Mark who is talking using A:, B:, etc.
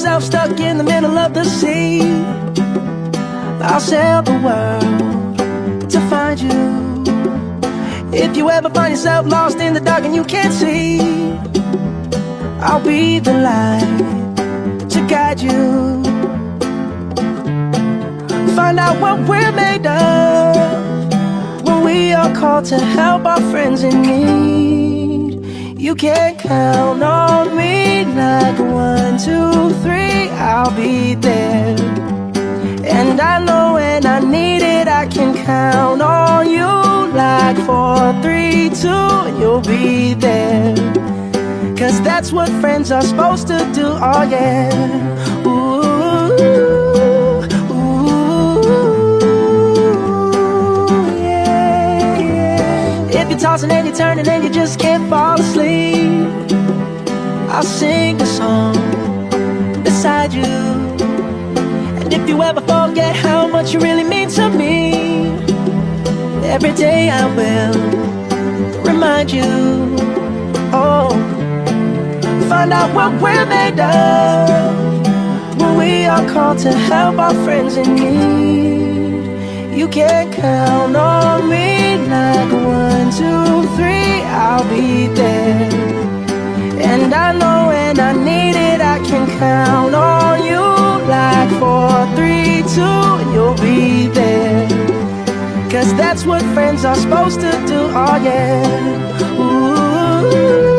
A: yourself stuck in the middle of the sea, I'll sail the world to find you. If you ever find yourself lost in the dark and you can't see, I'll be the light to guide you. Find out what we're made of when we are called to help our friends in need. You can count on me like 1, 2, 3, I'll be there. And I know when I need it, I can count on you like 4, 3, 2, and you'll be there. Cause that's what friends are supposed to do, oh yeah. Ooh. If you're tossing and you're turning and you just can't fall asleep, I'll sing a song beside you. And if you ever forget how much you really mean to me, every day I will remind you. Oh, find out what we're made of when we are called to help our friends in need. You can count on me like 1, 2, 3, I'll be there. And I know when I need it, I can count on you like 4, 3, 2, and you'll be there. Cause that's what friends are supposed to do, oh yeah. Ooh.